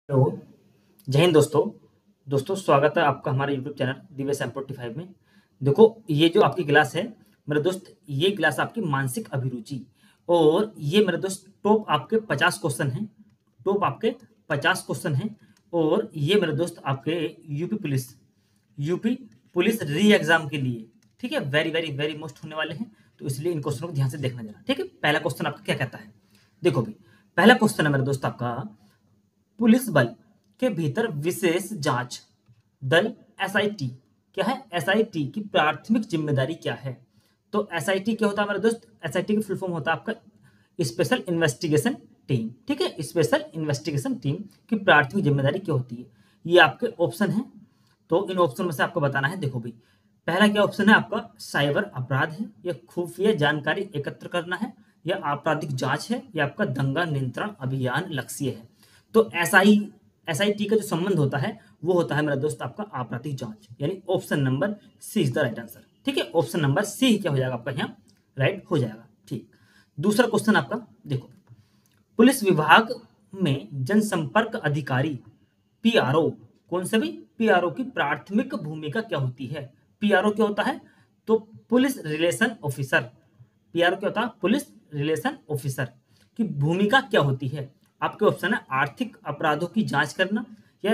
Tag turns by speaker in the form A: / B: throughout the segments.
A: Hello, जय हिंद दोस्तों। दोस्तों स्वागत है आपका हमारे यूट्यूब चैनल दिव्य एम 45 में। देखो, ये जो आपकी क्लास है मेरे दोस्त, ये क्लास आपकी मानसिक अभिरुचि और ये मेरे दोस्त टॉप आपके 50 क्वेश्चन हैं। टॉप आपके 50 क्वेश्चन हैं और ये मेरे दोस्त आपके यूपी पुलिस री एग्जाम के लिए, ठीक है, वेरी वेरी वेरी मोस्ट होने वाले हैं। तो इसलिए इन क्वेश्चनों को ध्यान से देखना जरा, ठीक है। पहला क्वेश्चन आपका क्या कहता है, देखो भाई। पहला क्वेश्चन है मेरे दोस्त आपका, पुलिस बल के भीतर विशेष जांच दल एसआईटी क्या है? एसआईटी की प्राथमिक जिम्मेदारी क्या है? तो एसआईटी क्या होता है मेरे दोस्त? एसआईटी की फुल फॉर्म होता है आपका स्पेशल इन्वेस्टिगेशन टीम, ठीक है। स्पेशल इन्वेस्टिगेशन टीम की प्राथमिक जिम्मेदारी क्या होती है? ये आपके ऑप्शन है, तो इन ऑप्शन में से आपको बताना है। देखो भाई, पहला क्या ऑप्शन है आपका? साइबर अपराध है, या खुफिया जानकारी एकत्र करना है, या आपराधिक जांच है, या आपका दंगा नियंत्रण अभियान लक्ष्य है। तो एसआईटी का जो संबंध होता है वो होता है मेरा दोस्त आपका आपराधिक जांच, यानी option number C is the right answer, ठीक है। ऑप्शन नंबर सी क्या हो जाएगा आपका यहाँ राइट हो जाएगा, ठीक। दूसरा क्वेश्चन आपका देखो, पुलिस विभाग में जनसंपर्क अधिकारी पीआरओ, कौन से भी? पीआरओ की प्राथमिक भूमिका क्या होती है? पीआरओ क्या होता है? तो पुलिस रिलेशन ऑफिसर। पीआरओ क्या होता है? पुलिस रिलेशन ऑफिसर की भूमिका क्या होती है? आपके ऑप्शन है आर्थिक अपराधों की जांच करना, या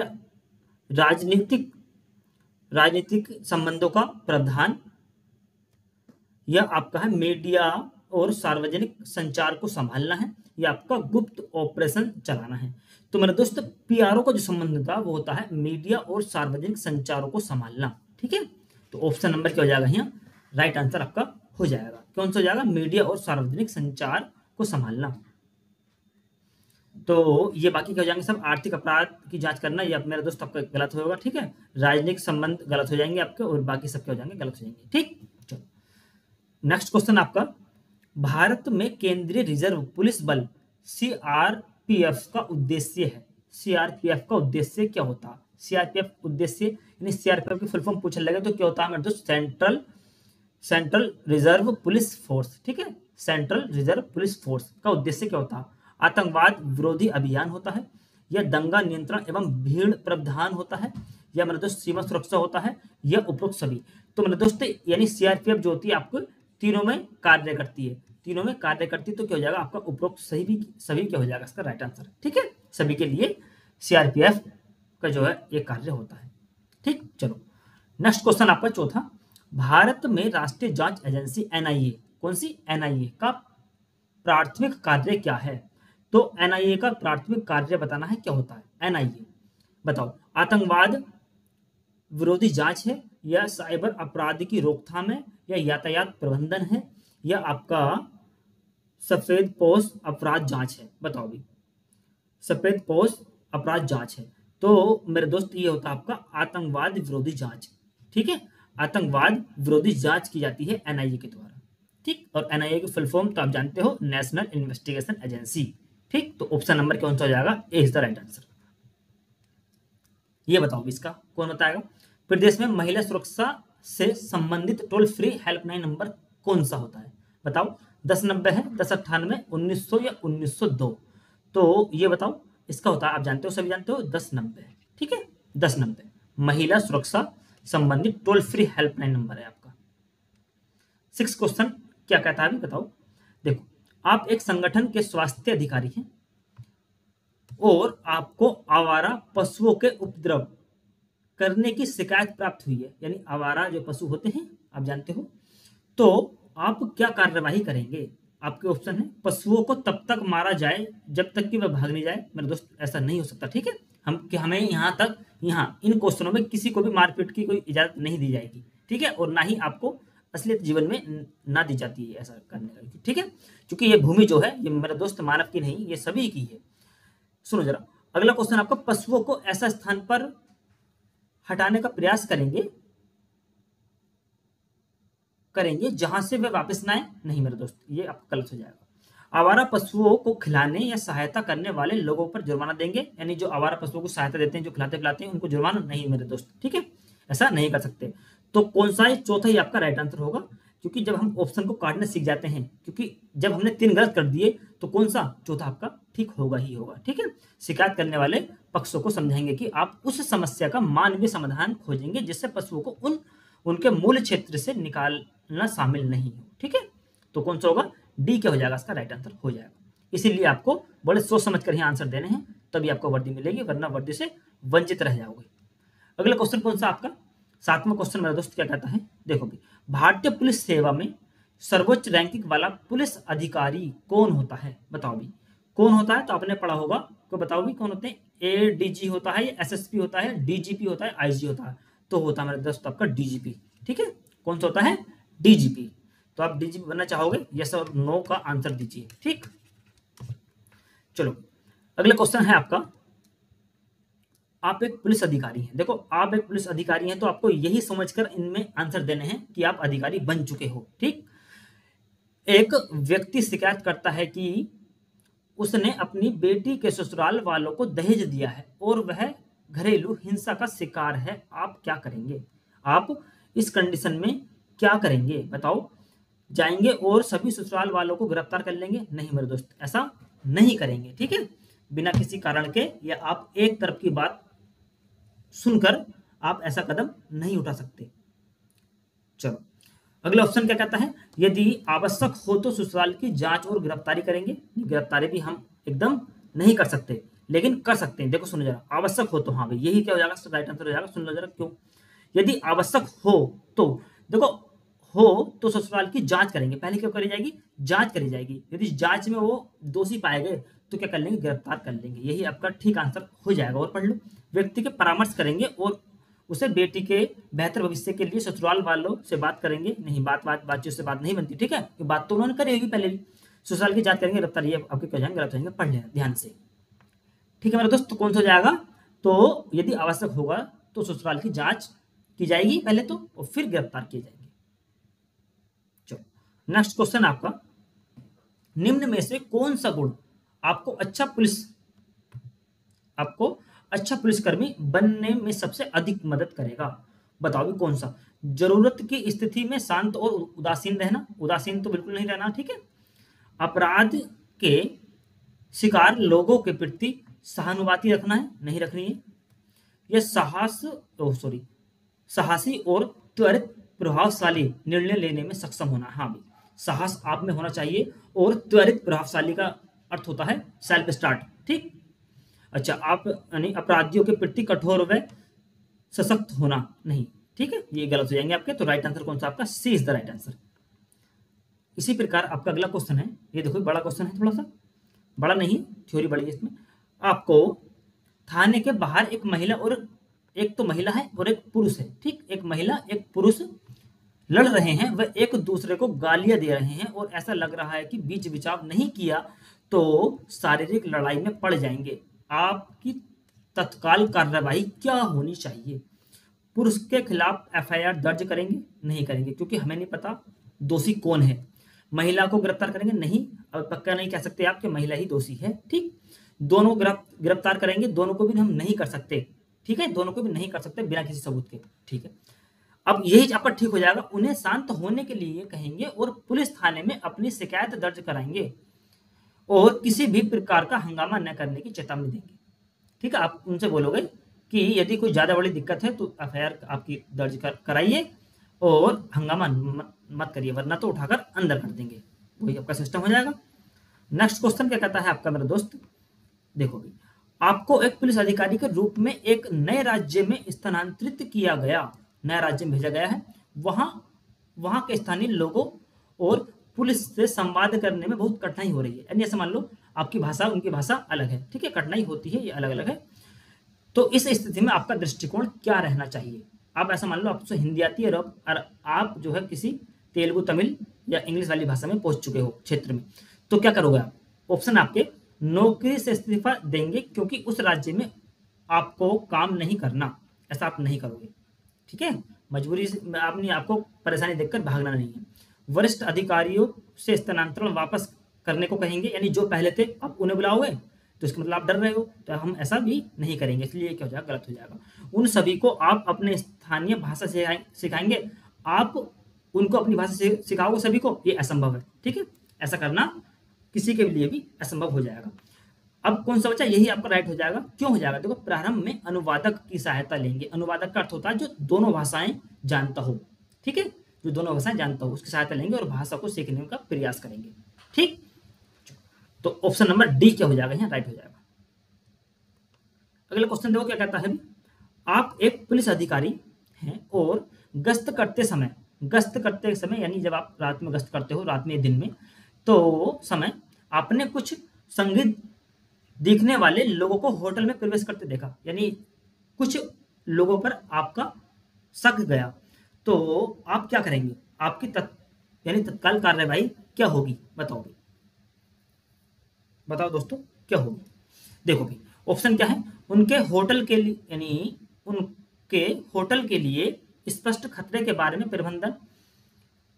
A: राजनीतिक राजनीतिक संबंधों का प्रावधान, या आपका है मीडिया और सार्वजनिक संचार को संभालना है, या आपका गुप्त ऑपरेशन चलाना है। तो मेरे दोस्त पीआरओ का जो संबंध होता है वो होता है मीडिया और सार्वजनिक संचारों को संभालना, ठीक है। तो ऑप्शन नंबर क्या हो जाएगा यहाँ राइट आंसर आपका हो जाएगा। कौन सा हो जाएगा? मीडिया और सार्वजनिक संचार को संभालना। तो ये बाकी क्या हो जाएंगे सब? आर्थिक अपराध की जांच करना, ये मेरे दोस्त आपका गलत होगा, ठीक है। राजनीतिक संबंध गलत हो जाएंगे आपके, और बाकी सब क्या हो जाएंगे? गलत हो जाएंगे, ठीक। चलो नेक्स्ट क्वेश्चन आपका, भारत में केंद्रीय रिजर्व पुलिस बल सीआरपीएफ का उद्देश्य है। सीआरपीएफ का उद्देश्य क्या होता है? सीआरपीएफ उद्देश्य यानी सीआरपीएफ की फुल फॉर्म पूछने लगे तो क्या होता है मेरे दोस्त? सेंट्रल रिजर्व पुलिस फोर्स, ठीक है। सेंट्रल रिजर्व पुलिस फोर्स का उद्देश्य क्या होता है? आतंकवाद विरोधी अभियान होता है, या दंगा नियंत्रण एवं भीड़ प्रावधान होता है, या मेरे दोस्त सीमा सुरक्षा होता है, या उपरोक्त सभी। तो मेरे दोस्त यानी सीआरपीएफ जो होती है आपको तीनों में कार्य करती है, तीनों में कार्य करती है। तो क्या हो जाएगा आपका उपरोक्त सभी क्या हो जाएगा इसका राइट आंसर, ठीक है। सभी के लिए सीआरपीएफ का जो है ये कार्य होता है, ठीक। चलो नेक्स्ट क्वेश्चन आपका चौथा, भारत में राष्ट्रीय जांच एजेंसी एनआईए, कौन सी? एनआईए का प्राथमिक कार्य क्या है? तो एनआईए का प्राथमिक कार्य बताना है क्या होता है। एनआईए बताओ, आतंकवाद विरोधी जांच है, या साइबर अपराध की रोकथाम है, या यातायात प्रबंधन है, या आपका सफेद पोश अपराध जांच है? बताओ भी। सफेद पोश अपराध जांच है, तो मेरे दोस्त ये होता है आपका आतंकवाद विरोधी जांच, ठीक है। आतंकवाद विरोधी जांच की जाती है एनआईए के द्वारा, ठीक। और एनआईए की फुल फॉर्म तो आप जानते हो, नेशनल इन्वेस्टिगेशन एजेंसी, ठीक। तो ऑप्शन नंबर कौन सा हो जाएगा? ए इज द राइट आंसर। ये बताओ इसका कौन बताएगा? प्रदेश में महिला सुरक्षा से संबंधित टोल फ्री हेल्पलाइन नंबर कौन सा होता है? बताओ। 1090 है, 1098, 1900 या 1902? तो ये बताओ इसका होता है, आप जानते हो, सभी जानते हो, 1090 है, ठीक है। 1090 महिला सुरक्षा संबंधित टोल फ्री हेल्पलाइन नंबर है आपका। 6 क्वेश्चन क्या कहता है अभी बताओ। देखो, आप एक संगठन के स्वास्थ्य अधिकारी हैं और आपको आवारा पशुओं के उपद्रव करने की शिकायत प्राप्त हुई है, यानी आवारा जो पशु होते हैं आप जानते हो, तो आप क्या कार्यवाही करेंगे? आपके ऑप्शन है, पशुओं को तब तक मारा जाए जब तक कि वह भाग नहीं जाए। मेरे दोस्त ऐसा नहीं हो सकता, ठीक है। हमें यहाँ इन क्वेश्चनों में किसी को भी मारपीट की कोई इजाजत नहीं दी जाएगी, ठीक है। और ना ही आपको असलियत जीवन में ना दी जाती है ऐसा करने का, ठीक है। क्योंकि ये भूमि जो है ये मेरे दोस्त मानव की नहीं, ये सभी की है। सुनो जरा, अगला क्वेश्चन आपका, पशुओं को ऐसा स्थान पर हटाने का प्रयास करेंगे जहां से वे वापस ना आए? नहीं मेरे दोस्त, ये आपका गलत हो जाएगा। आवारा पशुओं को खिलाने या सहायता करने वाले लोगों पर जुर्माना देंगे, यानी जो आवारा पशुओं को सहायता देते हैं, जो खिलाते पिलाते हैं, उनको जुर्माना? नहीं मेरे दोस्त, ठीक है, ऐसा नहीं कर सकते। तो कौन सा है? चौथा ही आपका राइट आंसर होगा, क्योंकि जब हम ऑप्शन को काटना सीख जाते हैं, क्योंकि जब हमने 3 गलत कर दिए तो कौन सा? चौथा आपका ठीक होगा ही होगा, ठीक है। शिकायत करने वाले पक्षों को समझाएंगे कि आप उस समस्या का मानवीय समाधान खोजेंगे जिससे पशुओं को उनके मूल क्षेत्र से निकालना शामिल नहीं हो। ठीक है, तो कौन सा होगा? डी क्या हो जाएगा? इसका राइट आंसर हो जाएगा। इसीलिए आपको बड़े सोच समझ कर ही आंसर देने हैं, तभी आपको वर्दी मिलेगी, वरना वर्दी से वंचित रह जाओगे। अगला क्वेश्चन कौन सा आपका? 7वां क्वेश्चन मेरा दोस्त क्या कहता है, देखो भी, भारतीय पुलिस सेवा में सर्वोच्च रैंकिंग वाला पुलिस अधिकारी कौन होता है? बताओ भी कौन होता है? तो आपने पढ़ा होगा, तो बताओ भी कौन होते हैं? एडीजी होता है, एसएसपी होता है, डीजीपी होता है, आईजी होता है? तो होता है मेरे दोस्त आपका डीजीपी। ठीक है, कौन सा होता है? डीजीपी। तो आप डीजीपी बनना चाहोगे? यस और नो का आंसर दीजिए। ठीक, चलो अगला क्वेश्चन है आपका, आप एक पुलिस अधिकारी हैं। देखो, आप एक पुलिस अधिकारी हैं तो आपको यही समझकर इनमें आंसर देने हैं कि आप अधिकारी बन चुके हो। ठीक, एक व्यक्ति शिकायत करता है कि उसने अपनी बेटी के ससुराल वालों को दहेज दिया है और वह घरेलू हिंसा का शिकार है। आप क्या करेंगे? आप इस कंडीशन में क्या करेंगे? बताओ। जाएंगे और सभी ससुराल वालों को गिरफ्तार कर लेंगे? नहीं मेरे दोस्त, ऐसा नहीं करेंगे। ठीक है, बिना किसी कारण के या आप एक तरफ की बात सुनकर आप ऐसा कदम नहीं उठा सकते। चलो अगला ऑप्शन क्या कहता है, यदि आवश्यक हो तो ससुराल की जांच और गिरफ्तारी करेंगे। गिरफ्तारी भी हम एकदम नहीं कर सकते, लेकिन कर सकते हैं। देखो सुनो जरा, आवश्यक हो तो, हाँ भाई यही क्या हो जाएगा? राइट आंसर हो जाएगा। सुन लो जरा क्यों। यदि आवश्यक हो तो, देखो हो तो ससुराल की जांच करेंगे। पहले क्यों करी जाएगी? जांच करी जाएगी। यदि जांच में वो दोषी पाए गए तो क्या कर लेंगे? गिरफ्तार कर लेंगे। यही आपका ठीक आंसर हो जाएगा। और पढ़ लो, व्यक्ति के परामर्श करेंगे और उसे बेटी के बेहतर भविष्य के लिए ससुराल वालों से बात करेंगे। नहीं, बातचीत से बात नहीं बनती। ठीक है, ये बात तो उन्होंने करी होगी पहले भी। ससुराल की जांच करेंगे, गिरफ्तार, ये आपके क्या जाएंगे? गलत हो जाएंगे। पढ़ लेना ध्यान से। ठीक है मेरे दोस्त, तो कौन सा हो जाएगा? तो यदि आवश्यक होगा तो ससुराल की जांच की जाएगी पहले तो, और फिर गिरफ्तार किए जाएंगे। चलो नेक्स्ट क्वेश्चन आपका, निम्न में से कौन सा गुण आपको अच्छा पुलिसकर्मी बनने में सबसे अधिक मदद करेगा? बताओ भी कौन सा? जरूरत की स्थिति में शांत और उदासीन रहना। उदासीन तो बिल्कुल नहीं रहना। ठीक है, अपराध के शिकार लोगों के प्रति सहानुभूति रखना है, नहीं रखनी है। यह साहसी और त्वरित प्रभावशाली निर्णय लेने में सक्षम होना। हाँ भाई, साहस आप में होना चाहिए और त्वरित प्रभावशाली का अर्थ होता है सेल्फ स्टार्ट। ठीक, अच्छा, आप यानी अपराधियों के प्रति कठोर व सशक्त होना नहीं। ठीक है, ये गलत हो जाएंगे आपके। तो राइट आंसर कौन सा आपका? सी इज द राइट आंसर। इसी प्रकार आपका अगला क्वेश्चन है, ये देखो बड़ा क्वेश्चन है, थोड़ा सा बड़ा नहीं, थ्योरी बड़ी है इसमें। आपको थाने के बाहर एक महिला और एक तो महिला है और एक पुरुष है। ठीक, एक महिला एक पुरुष लड़ रहे हैं, वह एक दूसरे को गालियां दे रहे हैं और ऐसा लग रहा है कि बीच बिचाव नहीं किया तो शारीरिक लड़ाई में पड़ जाएंगे। आपकी तत्काल कार्रवाई क्या होनी चाहिए? पुरुष के खिलाफ एफआईआर दर्ज करेंगे? नहीं करेंगे, क्योंकि हमें नहीं पता दोषी कौन है। महिला को गिरफ्तार करेंगे? नहीं, अब पक्का नहीं कह सकते आप कि महिला ही दोषी है। ठीक, दोनों गिरफ्तार करेंगे? दोनों को भी हम नहीं कर सकते। ठीक है, दोनों को भी नहीं कर सकते बिना किसी सबूत के। ठीक है, अब यही आपका ठीक हो जाएगा। उन्हें शांत होने के लिए कहेंगे और पुलिस थाने में अपनी शिकायत दर्ज कराएंगे और किसी भी प्रकार का हंगामा न करने की चेतावनी देंगे। ठीक है, आप उनसे बोलोगे कि यदि कोई ज्यादा बड़ी दिक्कत है तो एफआईआर आपकी दर्ज कराइए और हंगामा मत करिए, वरना तो उठाकर अंदर कर देंगे। वही आपका सिस्टम हो जाएगा। नेक्स्ट क्वेश्चन क्या कहता है आपका मेरा दोस्त, देखो भी, आपको एक पुलिस अधिकारी के रूप में एक नए राज्य में स्थानांतरित किया गया, नया राज्य में भेजा गया है। वहां के स्थानीय लोगों और पुलिस से संवाद करने में बहुत कठिनाई हो रही है। यानी ऐसा मान लो आपकी भाषा उनकी भाषा अलग है। ठीक है, कठिनाई होती है, ये अलग अलग है। तो इस स्थिति में आपका दृष्टिकोण क्या रहना चाहिए? आप ऐसा मान लो आपसे हिंदी आती है और आप जो है किसी तेलुगु, तमिल या इंग्लिश वाली भाषा में पहुंच चुके हो क्षेत्र में, तो क्या करोगे आप? ऑप्शन आपके, नौकरी से इस्तीफा देंगे क्योंकि उस राज्य में आपको काम नहीं करना, ऐसा आप नहीं करोगे। ठीक है, मजबूरी से आपको परेशानी देखकर भागना नहीं है। वरिष्ठ अधिकारियों से स्थानांतरण वापस करने को कहेंगे, यानी जो पहले थे आप उन्हें बुलाओगे तो इसका मतलब आप डर रहे हो, तो हम ऐसा भी नहीं करेंगे, इसलिए क्या हो जाएगा? गलत हो जाएगा। उन सभी को आप अपने स्थानीय भाषा सिखाएंगे, आप उनको अपनी भाषा से सिखाओगे सभी को, ये असंभव है। ठीक है, ऐसा करना किसी के लिए भी असंभव हो जाएगा। अब कौन सा बचा, यही आपका राइट हो जाएगा। क्यों हो जाएगा, देखो प्रारंभ में अनुवादक की सहायता लेंगे। अनुवादक का अर्थ होता है जो दोनों भाषाएं जानता हो, ठीक है, जो दोनों भाषाएं जानता हो उसकी सहायता लेंगे और भाषा को सीखने का प्रयास करेंगे, ठीक। तो ऑप्शन नंबर डी क्या हो जाएगा, यहाँ राइट हो जाएगा। अगला क्वेश्चन देखो क्या कहता है, आप एक पुलिस अधिकारी हैं और गश्त करते समय यानी जब आप रात में गश्त करते हो, रात में दिन में, तो समय आपने कुछ संदिग्ध दिखने वाले लोगों को होटल में प्रवेश करते देखा, यानी कुछ लोगों पर आपका शक गया, तो आप क्या करेंगे, आपकी यानी तत्काल कार्यवाही क्या होगी, बताओ दोस्तों क्या होगी। देखो भाई ऑप्शन क्या है, उनके होटल के लिए यानी उनके होटल के लिए स्पष्ट खतरे के बारे में प्रबंधन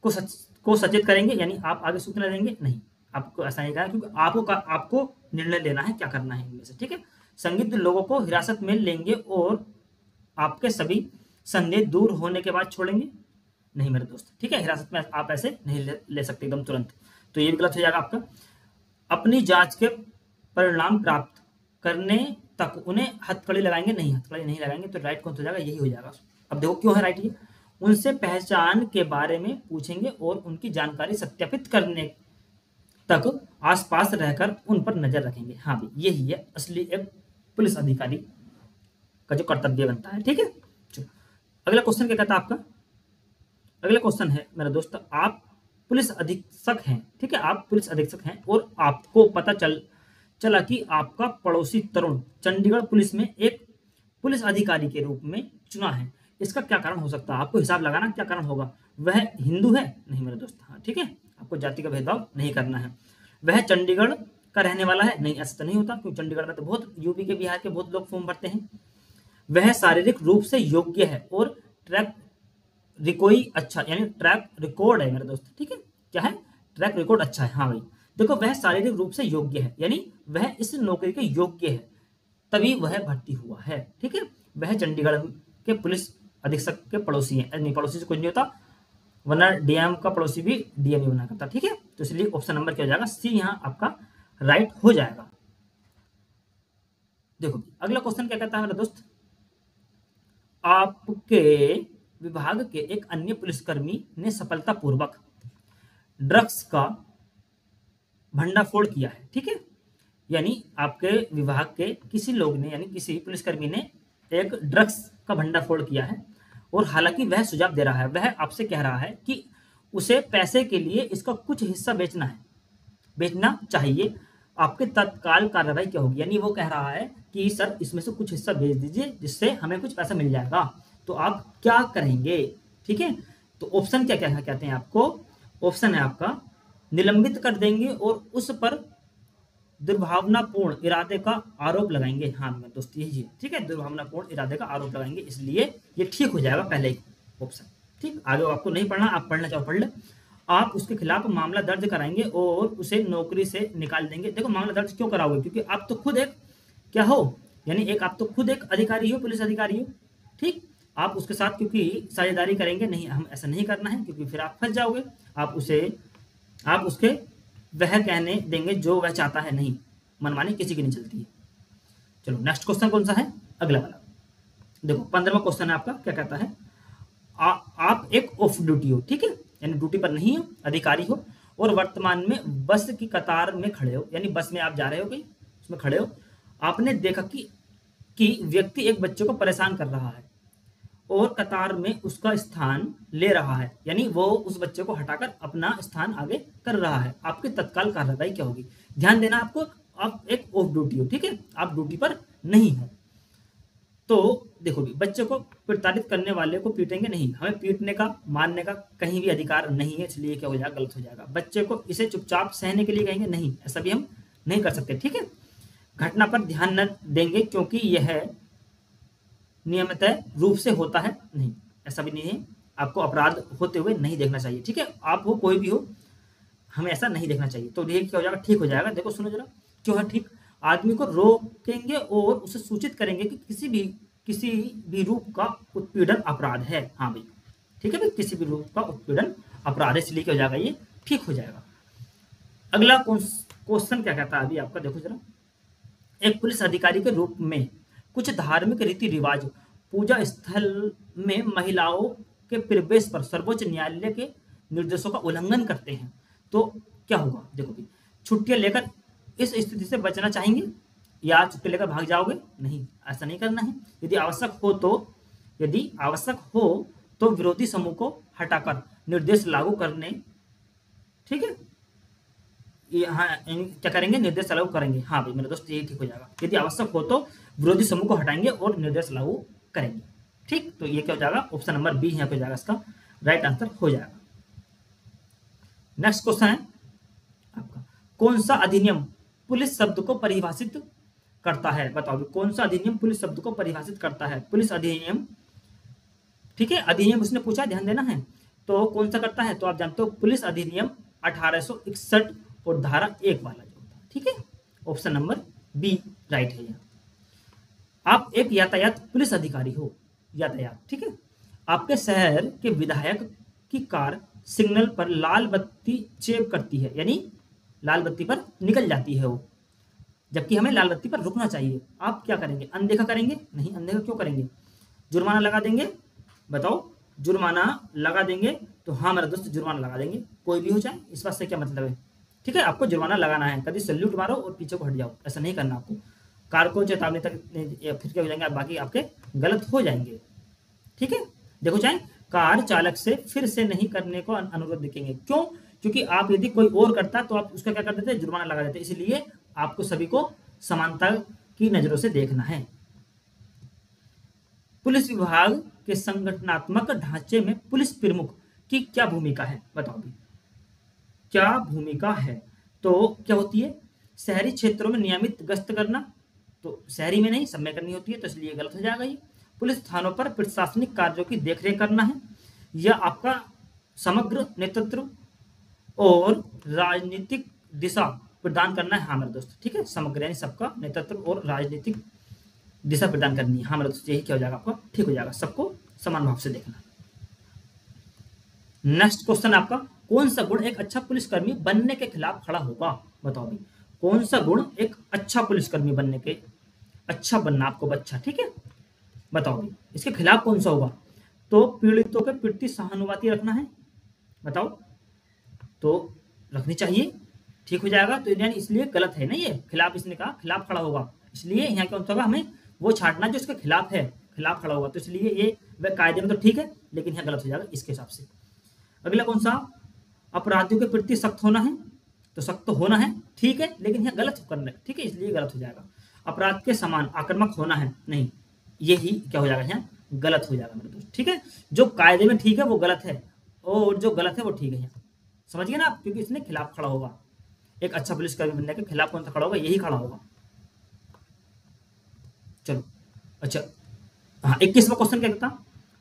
A: को सचेत करेंगे, यानी आप आगे सूचना देंगे, नहीं आपको ऐसा नहीं कहा, क्योंकि आपको निर्णय लेना है क्या करना है इनमें से, ठीक है। संदिग्ध लोगों को हिरासत में लेंगे और आपके सभी संदेह दूर होने के बाद छोड़ेंगे, नहीं मेरे दोस्त, ठीक है, हिरासत में आप ऐसे नहीं ले सकते एकदम तुरंत, तो ये भी गलत हो जाएगा आपका। अपनी जांच के परिणाम प्राप्त करने तक उन्हें हथकड़ी लगाएंगे, नहीं हथकड़ी नहीं लगाएंगे, तो राइट कौन सा हो जाएगा, यही हो जाएगा। अब देखो क्यों है राइट ये, उनसे पहचान के बारे में पूछेंगे और उनकी जानकारी सत्यापित करने तक आसपास रहकर उन पर नजर रखेंगे। हाँ भाई यही है असली एक पुलिस अधिकारी का जो कर्तव्य बनता है, ठीक है। अगला क्वेश्चन क्या कहता है आपका, अगला क्वेश्चन है मेरा दोस्त, आप पुलिस अधीक्षक हैं, ठीक है, आप पुलिस अधीक्षक हैं और आपको पता चला कि आपका पड़ोसी तरुण चंडीगढ़ पुलिस में एक पुलिस अधिकारी के रूप में चुना है, इसका क्या कारण हो सकता है, आपको हिसाब लगाना क्या कारण होगा। वह हिंदू है, नहीं मेरे दोस्त, हाँ ठीक है, आपको जाति का भेदभाव नहीं करना है। वह चंडीगढ़ का रहने वाला है, नहीं ऐसा तो नहीं होता, क्योंकि चंडीगढ़ में तो बहुत यूपी के बिहार के बहुत लोग फॉर्म भरते हैं। वह शारीरिक रूप से योग्य है और ट्रैक रिकॉर्ड है मेरे दोस्त, ठीक है, क्या है, ट्रैक रिकॉर्ड अच्छा है। हाँ भाई देखो वह शारीरिक रूप से योग्य है, यानी वह इस नौकरी के योग्य है, तभी वह भर्ती हुआ है, ठीक है। वह चंडीगढ़ के पुलिस अधीक्षक के पड़ोसी है, नहीं पड़ोसी से कुछ नहीं होता, वरना डीएम का पड़ोसी भी डीएम ही बना करता, ठीक है। तो इसलिए ऑप्शन नंबर क्या हो जाएगा, सी यहाँ आपका राइट हो जाएगा। देखो अगला क्वेश्चन क्या कहता है मेरा दोस्त, आपके विभाग के एक अन्य पुलिसकर्मी ने सफलतापूर्वक ड्रग्स का भंडाफोड़ किया है, ठीक है, यानी आपके विभाग के किसी लोग ने यानी किसी पुलिसकर्मी ने एक ड्रग्स का भंडाफोड़ किया है, और हालांकि वह सुझाव दे रहा है, वह आपसे कह रहा है कि उसे पैसे के लिए इसका कुछ हिस्सा बेचना चाहिए, आपके तत्काल कार्रवाई क्या होगी, यानी वो कह रहा है कि सर इसमें से कुछ हिस्सा बेच दीजिए जिससे हमें कुछ पैसा मिल जाएगा, तो आप क्या करेंगे, ठीक है। तो ऑप्शन क्या क्या कहते हैं आपको, ऑप्शन है आपका निलंबित कर देंगे और उस पर दुर्भावनापूर्ण इरादे का आरोप लगाएंगे। हाँ मेरे दोस्त यही है, ठीक है, दुर्भावनापूर्ण इरादे का आरोप लगाएंगे, इसलिए ये ठीक हो जाएगा पहले ही ऑप्शन, ठीक। आगे आपको नहीं पढ़ना, आप पढ़ना चाहो पढ़ ले। आप उसके खिलाफ मामला दर्ज कराएंगे और उसे नौकरी से निकाल देंगे। देखो मामला दर्ज क्यों कराओगे, क्योंकि आप तो खुद एक क्या हो, यानी एक आप तो खुद एक अधिकारी हो, पुलिस अधिकारी हो, ठीक। आप उसके साथ क्योंकि साझेदारी करेंगे, नहीं हम ऐसा नहीं करना है, क्योंकि फिर आप फंस जाओगे, आप उसके वह कहने देंगे जो वह चाहता है, नहीं मनमानी किसी की नहीं चलती है। चलो नेक्स्ट क्वेश्चन कौन सा है, अगला वाला देखो 15वां क्वेश्चन है आपका, क्या कहता है, आप एक ऑफ ड्यूटी हो, ठीक है, यानी ड्यूटी पर नहीं हो, अधिकारी हो, और वर्तमान में बस की कतार में खड़े हो, यानी बस में आप जा रहे हो कहीं, उसमें खड़े हो, आपने देखा कि व्यक्ति एक बच्चे को परेशान कर रहा है और कतार में उसका स्थान ले रहा है, यानी वो उस बच्चे को हटाकर अपना स्थान आगे कर रहा है, आपकी तत्काल कार्रवाई क्या होगी। ध्यान देना आपको, आप एक ऑफ ड्यूटी हो, ठीक है, आप ड्यूटी पर नहीं हो, तो देखो भी बच्चे को प्रताड़ित करने वाले को पीटेंगे नहीं, हमें पीटने का मारने का कहीं भी अधिकार नहीं है, इसलिए क्या हो जाएगा, गलत हो जाएगा। बच्चे को इसे चुपचाप सहने के लिए कहेंगे, नहीं ऐसा भी हम नहीं कर सकते, ठीक है। घटना पर ध्यान न देंगे क्योंकि यह नियमित रूप से होता है, नहीं ऐसा भी नहीं है, आपको अपराध होते हुए नहीं देखना चाहिए, ठीक है, आप हो कोई भी हो, हमें ऐसा नहीं देखना चाहिए, तो ये क्या हो जाएगा, ठीक हो जाएगा। देखो सुनो जरा क्यों है ठीक, आदमी को रोकेंगे और उसे सूचित करेंगे कि किसी भी रूप का उत्पीड़न अपराध है। हाँ भाई ठीक है भाई, किसी भी रूप का उत्पीड़न अपराध है, इसलिए क्या हो जाएगा, ये ठीक हो जाएगा। अगला क्वेश्चन क्या कहता है अभी आपका, देखो जरा, एक पुलिस अधिकारी के रूप में कुछ धार्मिक रीति रिवाज पूजा स्थल में महिलाओं के प्रवेश पर सर्वोच्च न्यायालय के निर्देशों का उल्लंघन करते हैं तो क्या होगा? देखो भी, छुट्टियां लेकर इस स्थिति से बचना चाहेंगे या छुट्टी लेकर भाग जाओगे? नहीं, ऐसा नहीं करना है। यदि आवश्यक हो तो विरोधी समूह को हटाकर निर्देश लागू करने, ठीक है, यहाँ क्या करेंगे? निर्देश लागू करेंगे। हाँ भाई मेरे दोस्त, यही ठीक हो जाएगा। यदि आवश्यक हो तो विरोधी समूह को हटाएंगे और निर्देश लागू करेंगे। ठीक, तो ये क्या हो जाएगा? ऑप्शन नंबर बी यहाँ पे हो जाएगा, इसका राइट आंसर हो जाएगा। नेक्स्ट क्वेश्चन है आपका, कौन सा अधिनियम पुलिस शब्द को परिभाषित करता है? बताओ कौन सा अधिनियम पुलिस शब्द को परिभाषित करता है? पुलिस अधिनियम, ठीक है, अधिनियम उसने पूछा, ध्यान देना है। तो कौन सा करता है? तो आप जानते हो पुलिस अधिनियम 1861 और धारा 1 वाला जो होता है, ठीक है, ऑप्शन नंबर बी राइट है यहाँ। आप एक यातायात पुलिस अधिकारी हो, यातायात, ठीक है, आपके शहर के विधायक की कार सिग्नल पर लाल बत्ती चेप करती है, यानी लाल बत्ती पर निकल जाती है वो, जबकि हमें लाल बत्ती पर रुकना चाहिए। आप क्या करेंगे? अनदेखा करेंगे? नहीं, अनदेखा क्यों करेंगे? जुर्माना लगा देंगे? बताओ, जुर्माना लगा देंगे? तो हाँ मेरा दोस्त, जुर्माना लगा देंगे, कोई भी हो जाए, इस बात से क्या मतलब है, ठीक है, आपको जुर्माना लगाना है। कभी सल्यूट मारो और पीछे को हट जाओ, ऐसा नहीं करना आपको। कार को चेतावनी तक फिर क्या हो जाएंगे, बाकी आपके गलत हो जाएंगे, ठीक है। देखो चाहे कार चालक से फिर से नहीं करने को अनुरोध देखेंगे, क्यों? क्योंकि आप यदि कोई और करता तो आप उसका क्या कर देते? जुर्माना लगा देते। इसलिए आपको सभी को समानता की नजरों से देखना है। पुलिस विभाग के संगठनात्मक ढांचे में पुलिस प्रमुख की क्या भूमिका है? बताओ भी, क्या भूमिका है? तो क्या होती है? शहरी क्षेत्रों में नियमित गश्त करना, तो शहरी में नहीं, सब में करनी होती है, तो इसलिए गलत हो जाएगा ये। पुलिस थानों पर प्रशासनिक कार्यों की देखरेख करना है, यह आपका समग्र नेतृत्व और राजनीतिक दिशा प्रदान करना है। हाँ मेरे दोस्त, ठीक है, समग्र यानी सबका नेतृत्व और राजनीतिक दिशा प्रदान करनी है। हाँ मेरे दोस्त, यही क्या हो जाएगा आपका? ठीक हो जाएगा, सबको समान भाव से देखना। नेक्स्ट क्वेश्चन आपका, कौन सा गुण एक अच्छा पुलिसकर्मी बनने के खिलाफ खड़ा होगा? बताओ भी, कौन सा गुण एक अच्छा पुलिसकर्मी बनने के, अच्छा बनना आपको बच्चा, ठीक है, बताओ भी इसके खिलाफ कौन सा होगा? तो पीड़ितों के प्रति सहानुभूति रखना है, बताओ, तो रखनी चाहिए, ठीक हो जाएगा। तो यानी इसलिए गलत है ना ये, खिलाफ इसने कहा खिलाफ खड़ा होगा, इसलिए यहाँ कौन सा होगा? हमें वो छांटना जो इसके खिलाफ है, खिलाफ खड़ा होगा, तो इसलिए ये वह कायदे में तो ठीक है, लेकिन यहाँ गलत हो जाएगा इसके हिसाब से। अगला कौन सा? अपराधियों के प्रति सख्त होना है, तो सख्त तो होना है, ठीक है, लेकिन यहाँ गलत करना है, ठीक है, इसलिए गलत हो जाएगा। अपराध के समान आक्रामक होना है, नहीं, यही क्या हो जाएगा? यहाँ गलत हो जाएगा मेरे दोस्त, ठीक है। जो कायदे में ठीक है वो गलत है, और जो गलत है वो ठीक है, यहाँ समझ गए ना आप, क्योंकि इसने खिलाफ खड़ा होगा। एक अच्छा पुलिसकर्मी बनने के खिलाफ कौन सा खड़ा होगा? यही खड़ा होगा। चलो अच्छा, हाँ 21वां क्वेश्चन क्या कहता?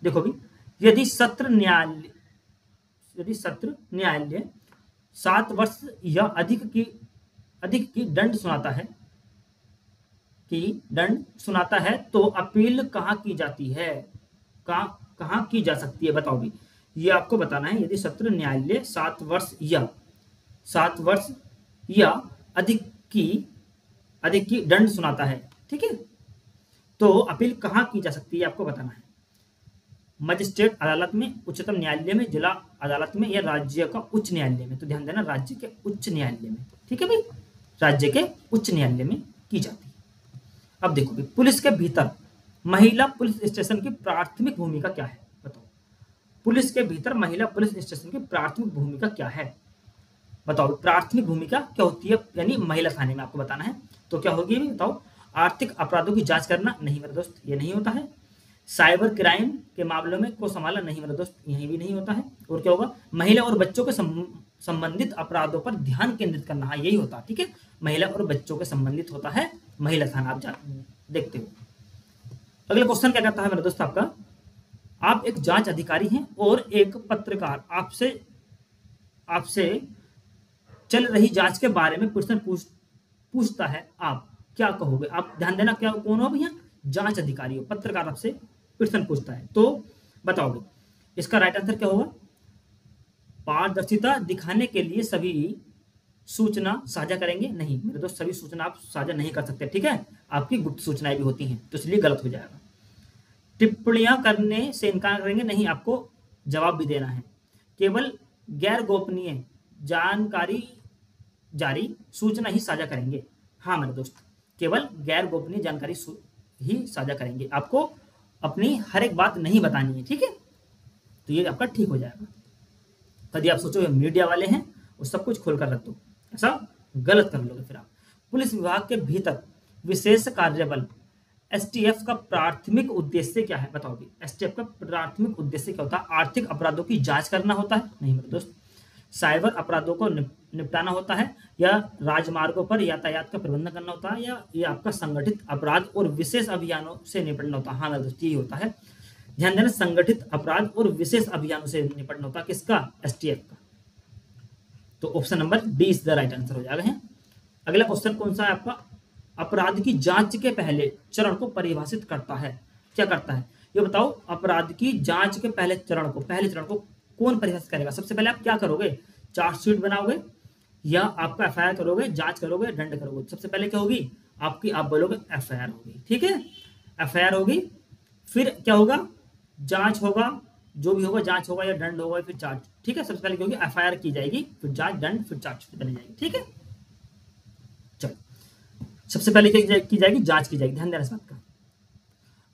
A: देखो भी, यदि सत्र न्यायालय 7 वर्ष या अधिक की दंड सुनाता है तो अपील कहाँ की जाती है? कहाँ की जा सकती है? बताओ भी, ये आपको बताना है। यदि सत्र न्यायालय 7 वर्ष या अधिक की दंड सुनाता है, ठीक है, तो अपील कहाँ की जा सकती है आपको बताना है। मजिस्ट्रेट अदालत में, उच्चतम न्यायालय में, जिला अदालत में, या राज्य का उच्च न्यायालय में? तो ध्यान देना, राज्य के उच्च न्यायालय में, ठीक है भाई, राज्य के उच्च न्यायालय में की जाती है। अब देखो भाई, पुलिस के भीतर महिला पुलिस स्टेशन की प्राथमिक भूमिका क्या है? बताओ, पुलिस के भीतर महिला पुलिस स्टेशन की प्राथमिक भूमिका क्या है? बताओ, प्राथमिक भूमिका क्या होती है? यानी महिला थाने में आपको बताना है, तो क्या होगी बताओ? आर्थिक अपराधों की जांच करना, नहीं मेरे दोस्त, ये नहीं होता है। साइबर क्राइम के मामलों में को संभालना, नहीं मेरे दोस्त, यही भी नहीं होता है। और क्या होगा? महिला और बच्चों के संबंधित अपराधों पर ध्यान केंद्रित करना, हाँ यही होता है, ठीक है, महिला और बच्चों के संबंधित होता है महिला थाना, आप देखते हो। अगला क्वेश्चन क्या कहता है मेरे दोस्त आपका, आप एक जांच अधिकारी हैं और एक पत्रकार आपसे चल रही जांच के बारे में प्रश्न पूछता है, आप क्या कहोगे? आप ध्यान देना, क्या कौन हो भैया? जांच अधिकारी हो, पत्रकार आपसे प्रश्न पूछता है, तो बताओगे इसका राइट आंसर क्या होगा? पारदर्शिता दिखाने के लिए सभी सूचना साझा करेंगे? नहीं मेरे दोस्त, सभी सूचना आप साझा नहीं कर सकते, ठीक है, आपकी गुप्त सूचनाएं भी होती हैं, तो इसलिए गलत हो जाएगा। टिप्पणियां करने से इनकार करेंगे? नहीं, आपको जवाब भी देना है। केवल गैर गोपनीय जानकारी जारी सूचना ही साझा करेंगे? हाँ मेरे दोस्त, केवल गैर गोपनीय जानकारी ही साझा करेंगे, आपको अपनी हर एक बात नहीं बतानी है, ठीक है, तो ये आपका ठीक हो जाएगा। कभी आप सोचो मीडिया वाले हैं वो सब कुछ खोल कर रख दो, ऐसा गलत कर लोगे फिर आप। पुलिस विभाग के भीतर विशेष कार्यबल एसटीएफ का प्राथमिक उद्देश्य क्या है? बताओ भी, एसटीएफ का प्राथमिक उद्देश्य क्या होता है? आर्थिक अपराधों की जांच करना होता है? नहीं मेरे दोस्त। साइबर अपराधों को निपटाना होता है, या राजमार्गों पर यातायात का प्रबंधन करना होता है, या ये आपका संगठित अपराध और विशेष अभियानों से निपटना होता है? हाँ मेरे दोस्त, यही होता है। ध्यान देना, संगठित अपराध और विशेष अभियानों से निपटना होता है, किसका? एसटीएफ का। तो option number D is the right answer हो जाएगा है। अगला क्वेश्चन कौन सा है आपका? अपराध की जांच के पहले चरण को परिभाषित करता है। क्या करता है ये बताओ? अपराध की जांच के पहले चरण को कौन परिभाषित करेगा? सबसे पहले आप क्या करोगे? चार्जशीट बनाओगे, या आपका एफआईआर करोगे, जांच करोगे, दंड करोगे? सबसे पहले क्या होगी आपकी? आप बोलोगे एफआईआर होगी, ठीक है, एफआईआर होगी। फिर क्या होगा? जांच होगा, जो भी होगा, जांच होगा या दंड होगा, फिर चार्ज, ठीक है। सबसे पहले क्या होगी? एफआईआर की जाएगी, फिर जांच, दंड, फिर चार्जशीट बनी जाएगी, ठीक है। चलो, सबसे पहले क्या की जाएगी? जांच की जाएगी, ध्यान देना इस बात का।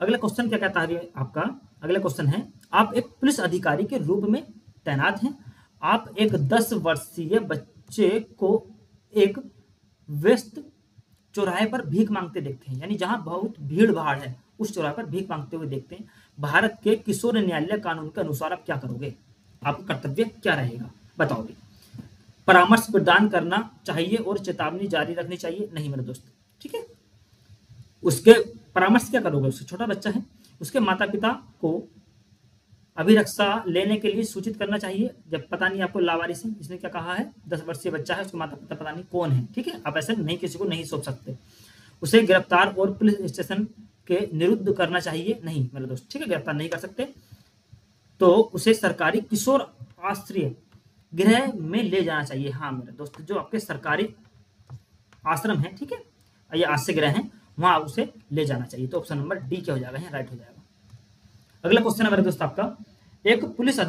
A: अगला क्वेश्चन क्या कहता है आपका? अगला क्वेश्चन है, आप एक पुलिस अधिकारी के रूप में तैनात हैं। आप एक 10 वर्षीय बच्चे को एक व्यस्त चौराहे पर भीख मांगते देखते हैं, यानी जहां बहुत भीड़ भाड़ है उस चौराहे पर भीख मांगते हुए देखते हैं। भारत के किशोर न्यायालय कानून के अनुसार आप क्या करोगे? आपका कर्तव्य क्या रहेगा? बताओ भी। परामर्श प्रदान करना चाहिए और चेतावनी जारी रखनी चाहिए? नहीं मेरे दोस्त, ठीक है। उसके परामर्श क्या करोगे? उससे छोटा बच्चा है, उसके माता पिता को अभिरक्षा लेने के लिए सूचित करना चाहिए, जब पता नहीं आपको लावारिस है, इसने क्या कहा है, 10 वर्षीय बच्चा है, उसके माता पिता पता नहीं कौन है, ठीक है। आप ऐसे नहीं, किसी को नहीं सौंप सकते। उसे गिरफ्तार और पुलिस स्टेशन के निरुद्ध करना चाहिए? नहीं मेरे दोस्त, ठीक है, गिरफ्तार नहीं कर सकते। तो उसे सरकारी किशोर आश्रय गृह में ले जाना चाहिए? हाँ मेरे दोस्त, जो आपके सरकारी आश्रम है, ठीक है, ये आश्रय गृह है, वहां उसे ले जाना चाहिए। तो ऑप्शन नंबर डी क्या हो जाएगा? राइट हो जाएगा। अगला क्वेश्चन है मेरे दोस्त आपका, एक पुलिस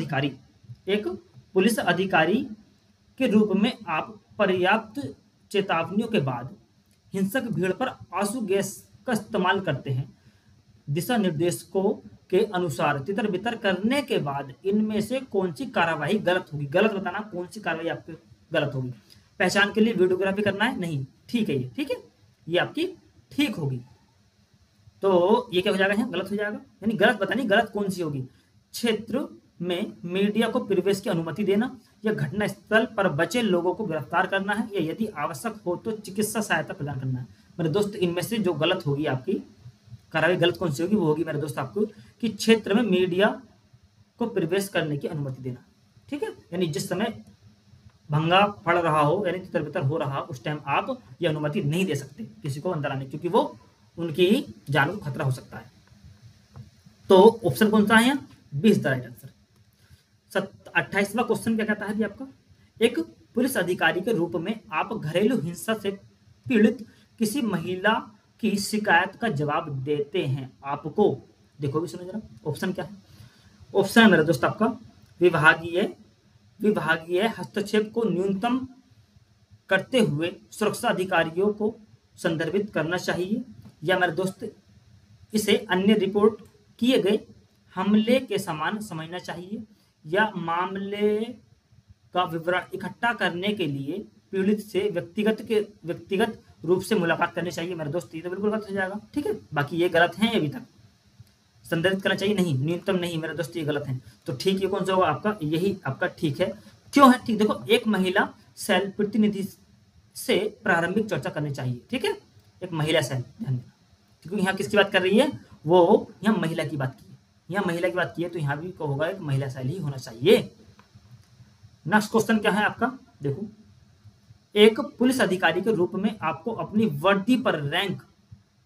A: अधिकारी के रूप में आप पर्याप्त चेतावनियों के बाद हिंसक भीड़ पर आंसू गैस का इस्तेमाल करते हैं। दिशा निर्देशों के अनुसार तितर बितर करने के बाद इनमें से कौन सी कार्यवाही गलत होगी? गलत बताना, कौन सी कार्यवाही आपकी गलत होगी? पहचान के लिए वीडियोग्राफी करना है? नहीं, ठीक है, ये ठीक है, ये आपकी ठीक होगी। तो ये क्या हो जाएगा? गलत हो जाएगा, यानी गलत बतानी, गलत कौन सी होगी? क्षेत्र में मीडिया को प्रवेश की अनुमति देना, या घटना स्थल पर बचे लोगों को गिरफ्तार करना है, या यदि आवश्यक हो तो चिकित्सा सहायता प्रदान करना है? मेरे दोस्त, इनमें से जो गलत होगी आपकी कार्रवाई, गलत कौन सी होगी? वो होगी मेरे दोस्त आपको कि क्षेत्र में मीडिया को प्रवेश करने की अनुमति देना, ठीक है। यानी जिस समय भंगा पड़ रहा हो, यानी तितर बितर हो रहा, उस टाइम आप ये अनुमति नहीं दे सकते किसी को अंदर आने, क्योंकि वो उनकी जान को खतरा हो सकता है। तो ऑप्शन कौन सा है? B is the right answer. 28वां क्वेश्चन क्या कहता है भी आपका? एक पुलिस अधिकारी के रूप में आप घरेलू हिंसा से पीड़ित किसी महिला की शिकायत का जवाब देते हैं। आपको देखो भी, सुनो जरा, ऑप्शन क्या है? ऑप्शन है मेरे दोस्त आपका, विभागीय हस्तक्षेप को न्यूनतम करते हुए सुरक्षा अधिकारियों को संदर्भित करना चाहिए, या मेरे दोस्त इसे अन्य रिपोर्ट किए गए हमले के समान समझना चाहिए, या मामले का विवरण इकट्ठा करने के लिए पीड़ित से व्यक्तिगत रूप से मुलाकात करनी चाहिए। मेरे दोस्त, ये तो बिल्कुल गलत हो जाएगा, ठीक है। बाकी ये गलत है, अभी तक संदर्भित करना चाहिए नहीं, न्यूनतम नहीं, मेरे दोस्त ये गलत है। तो ठीक ये कौन सा होगा आपका? यही आपका ठीक है। क्यों है ठीक? देखो, एक महिला सेल प्रतिनिधि से प्रारंभिक चर्चा करनी चाहिए, ठीक है, एक महिला सेल, ध्यान देना, क्योंकि यहाँ किसकी बात कर रही है? वो यहाँ महिला की बात की है, यहाँ महिला की बात की है, तो यहाँ भी को होगा एक महिला सेल ही होना चाहिए। नेक्स्ट क्वेश्चन क्या है आपका? देखो, एक पुलिस अधिकारी के रूप में आपको अपनी वर्दी पर रैंक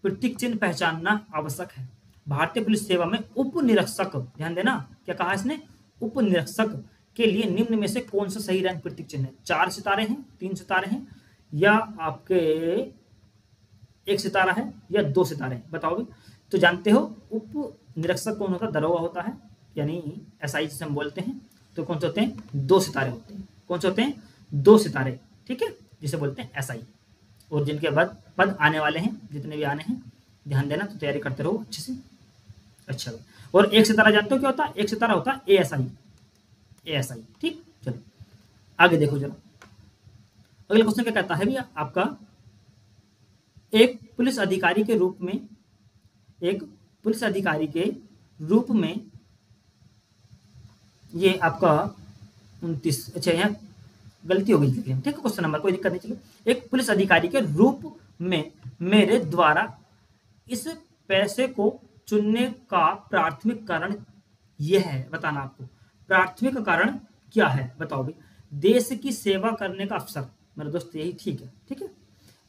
A: प्रतीक चिन्ह पहचानना आवश्यक है। भारतीय पुलिस सेवा में उप निरीक्षक, ध्यान देना, क्या कहा इसने? उप निरीक्षक के लिए निम्न में से कौन सा सही रैंक प्रतीक चिन्ह है? 4 सितारे हैं, 3 सितारे हैं, या आपके 1 सितारा है, या 2 सितारे हैं, बताओ भी। तो जानते हो उप निरीक्षक कौन होता है? दरोगा होता है, यानी एसआई जिसे हम बोलते हैं। तो कौन से होते हैं? 2 सितारे होते हैं। कौन से होते हैं? 2 सितारे, ठीक है, जिसे बोलते हैं एसआई। और जिनके बाद पद आने वाले हैं, जितने भी आने हैं, ध्यान देना, तो तैयारी करते रहो अच्छे से। अच्छा, और 1 सितारा जानते हो क्या होता है? 1 सितारा होता है एएसआई, एएसआई, ठीक। चलो आगे देखो जरा, अगला क्वेश्चन क्या कहता है भैया आपका, एक पुलिस अधिकारी के रूप में, एक पुलिस अधिकारी के रूप में, ये आपका 29, अच्छा यहाँ गलती हो गई, ठीक है क्वेश्चन नंबर, कोई दिक्कत नहीं, चलो। एक पुलिस अधिकारी के रूप में मेरे द्वारा इस पैसे को चुनने का प्राथमिक कारण यह है, बताना आपको प्राथमिक कारण क्या है, बताओ भाई। देश की सेवा करने का अवसर, मेरे दोस्त यही ठीक है, ठीक है।